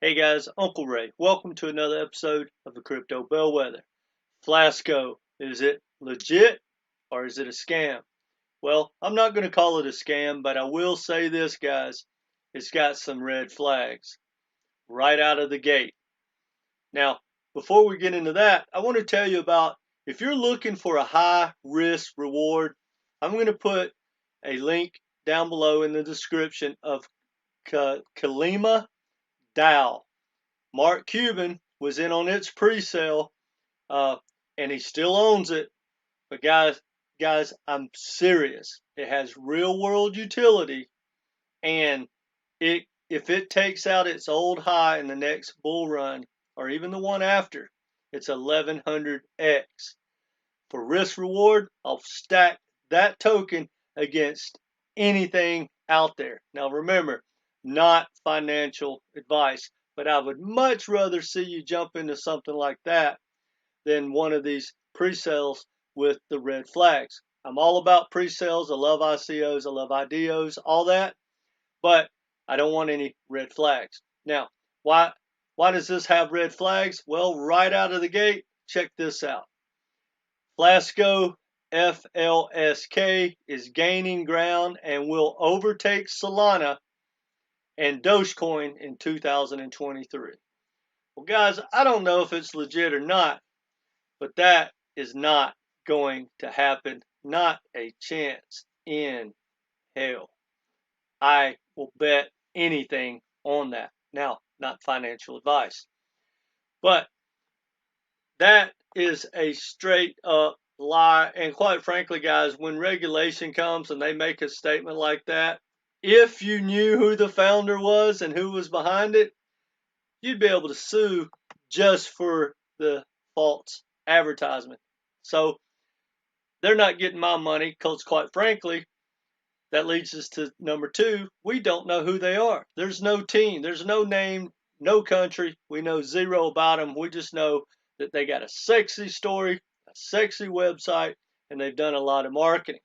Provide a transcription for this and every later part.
Hey guys, Uncle Ray. Welcome to another episode of the Crypto Bellwether. Flasko, is it legit or is it a scam? Well, I'm not going to call it a scam, but I will say this, guys. It's got some red flags right out of the gate. Now, before we get into that, I want to tell you about if you're looking for a high risk reward, I'm going to put a link down below in the description of Kalima DAO. Mark Cuban was in on its pre-sale, uh, and he still owns it. But guys, I'm serious. It has real-world utility, and if it takes out its old high in the next bull run, or even the one after, it's 1100x. For risk reward, I'll stack that token against anything out there. Now remember, not financial advice, but I would much rather see you jump into something like that than one of these pre-sales with the red flags. I'm all about pre-sales. I love ICOs. I love IDOs, all that, but I don't want any red flags. Now, why does this have red flags? Well, right out of the gate, check this out. Flasko FLSK is gaining ground and will overtake Solana and Dogecoin in 2023. Well, guys, I don't know if it's legit or not, but that is not going to happen. Not a chance in hell. I will bet anything on that. Now, not financial advice, but that is a straight up lie. And quite frankly, guys, when regulation comes and they make a statement like that, if you knew who the founder was and who was behind it, you'd be able to sue just for the false advertisement. So they're not getting my money because, quite frankly, that leads us to number two. We don't know who they are. There's no team, there's no name, no country. We know zero about them. We just know that they got a sexy story, a sexy website, and they've done a lot of marketing.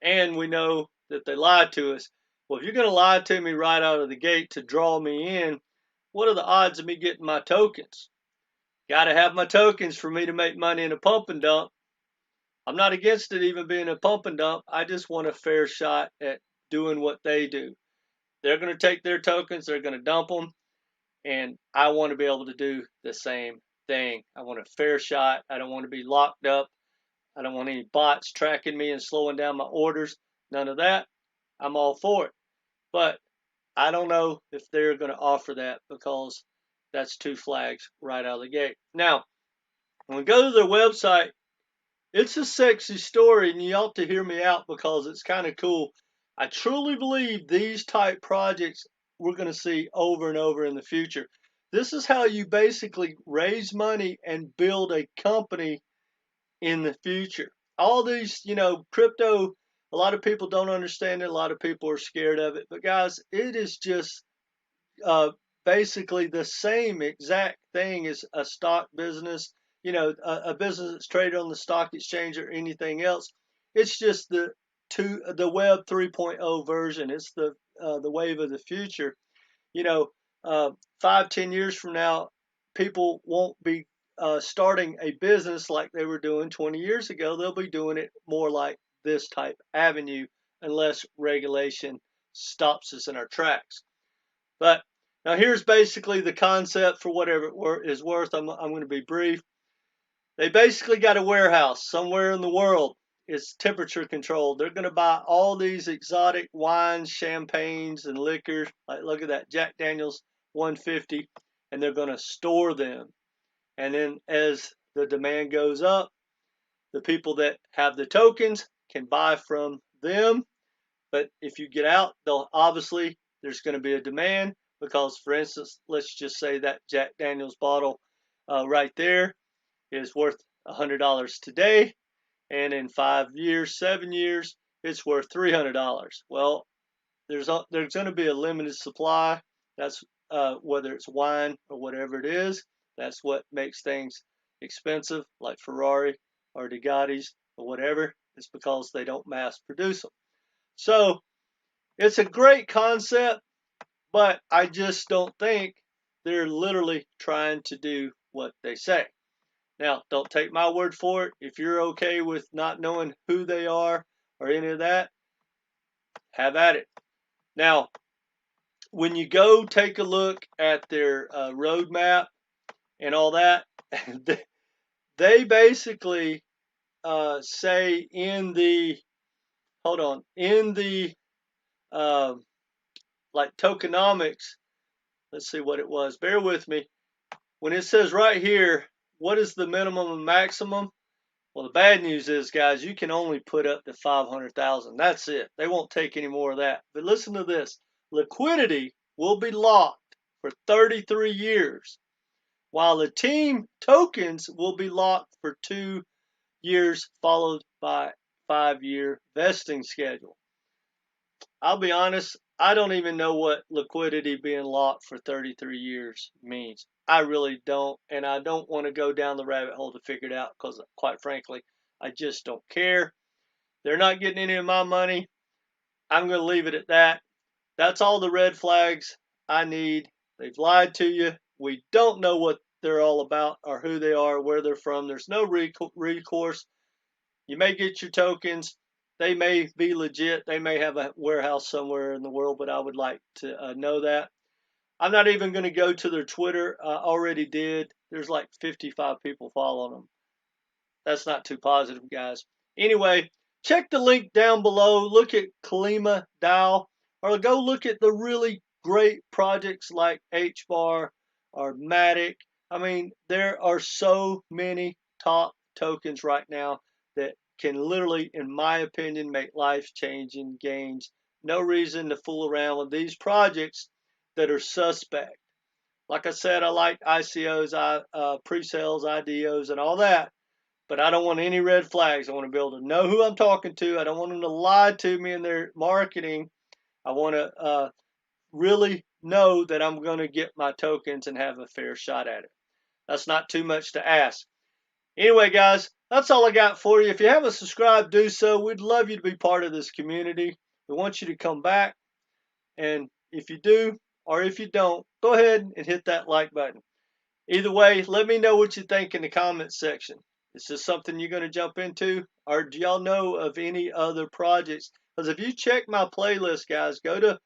And we know that they lied to us. Well, if you're going to lie to me right out of the gate to draw me in, what are the odds of me getting my tokens? Got to have my tokens for me to make money in a pump and dump. I'm not against it even being a pump and dump. I just want a fair shot at doing what they do. They're going to take their tokens, they're going to dump them, and I want to be able to do the same thing. I want a fair shot. I don't want to be locked up. I don't want any bots tracking me and slowing down my orders. None of that. I'm all for it. But I don't know if they're going to offer that because that's two flags right out of the gate. Now, when we go to their website, it's a sexy story, and you ought to hear me out because it's kind of cool. I truly believe these type projects we're going to see over and over in the future. This is how you basically raise money and build a company in the future. All these, crypto, a lot of people don't understand it. A lot of people are scared of it. But guys, it is just uh, basically the same exact thing as a stock business, a business that's traded on the stock exchange or anything else. It's just the Web 3.0 version. It's the wave of the future. You know, 5-10 years from now, people won't be starting a business like they were doing 20 years ago. They'll be doing it more like this type avenue unless regulation stops us in our tracks. But now here's basically the concept for whatever it is worth. I'm going to be brief. They basically got a warehouse somewhere in the world. It's temperature controlled. They're going to buy all these exotic wines, champagnes, and liquors. Like, look at that, Jack Daniel's 150, and they're going to store them. And then as the demand goes up, the people that have the tokens can buy from them. But if you get out, there's going to be a demand because, for instance, let's just say that Jack Daniel's bottle right there is worth $100 today, and in 5 years, 7 years, it's worth $300. Well, there's going to be a limited supply. That's whether it's wine or whatever it is. That's what makes things expensive, like Ferrari or Bugattis or whatever. It's because they don't mass produce them. So it's a great concept, but I just don't think they're literally trying to do what they say. Now, don't take my word for it. If you're okay with not knowing who they are or any of that, have at it. Now, when you go take a look at their roadmap and all that, they basically say in the like tokenomics. Let's see what it was. Bear with me. When it says right here, what is the minimum and maximum? Well, the bad news is, guys, you can only put up to 500,000. That's it. They won't take any more of that. But listen to this. Liquidity will be locked for 33 years, while the team tokens will be locked for 2 years, followed by 5-year vesting schedule. I'll be honest, I don't even know what liquidity being locked for 33 years means. I really don't, and I don't want to go down the rabbit hole to figure it out because, quite frankly, I just don't care. They're not getting any of my money. I'm going to leave it at that. That's all the red flags I need. They've lied to you. We don't know what they're all about or who they are, where they're from. There's no recourse. You may get your tokens. They may be legit. They may have a warehouse somewhere in the world, but I would like to know that. I'm not even going to go to their Twitter. I already did. There's like 55 people following them. That's not too positive, guys. Anyway, check the link down below. Look at Kalima DAO, or go look at the really great projects like HBAR or Matic. I mean, there are so many top tokens right now that can literally, in my opinion, make life-changing gains. No reason to fool around with these projects that are suspect. Like I said, I like ICOs, pre-sales, IDOs, and all that. But I don't want any red flags. I want to be able to know who I'm talking to. I don't want them to lie to me in their marketing. I want to really know that I'm going to get my tokens and have a fair shot at it. That's not too much to ask. Anyway, guys, that's all I got for you. If you haven't subscribed, do so. We'd love you to be part of this community. We want you to come back. And if you do, or if you don't, go ahead and hit that like button. Either way, let me know what you think in the comments section. Is this something you're going to jump into? Or do y'all know of any other projects? Because if you check my playlist, guys, go to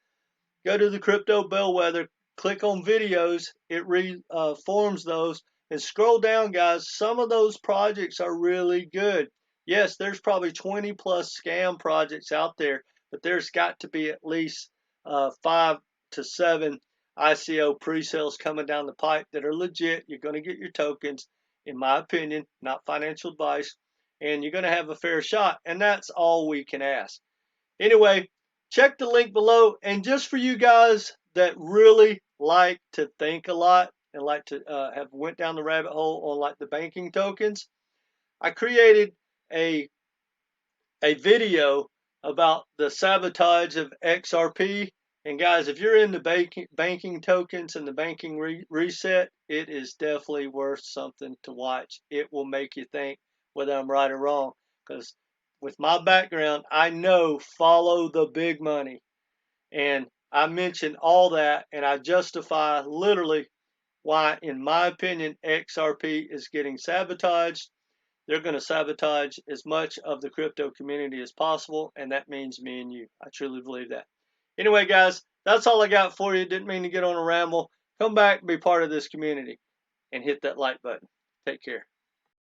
the Crypto Bellwether, click on videos, it reforms those, and scroll down, guys. Some of those projects are really good. Yes, there's probably 20 plus scam projects out there, but there's got to be at least 5 to 7 ICO pre-sales coming down the pipe that are legit. You're going to get your tokens, in my opinion, not financial advice, and you're going to have a fair shot, and that's all we can ask. Anyway, check the link below, and just for you guys that really like to think a lot and like to have went down the rabbit hole on like the banking tokens, I created a video about the sabotage of XRP. And guys, if you're into banking tokens and the banking reset, it is definitely worth something to watch. It will make you think whether I'm right or wrong, because with my background, I know follow the big money. And I mention all that, and I justify literally why, in my opinion, XRP is getting sabotaged. They're going to sabotage as much of the crypto community as possible, and that means me and you. I truly believe that. Anyway, guys, that's all I got for you. Didn't mean to get on a ramble. Come back and be part of this community and hit that like button. Take care.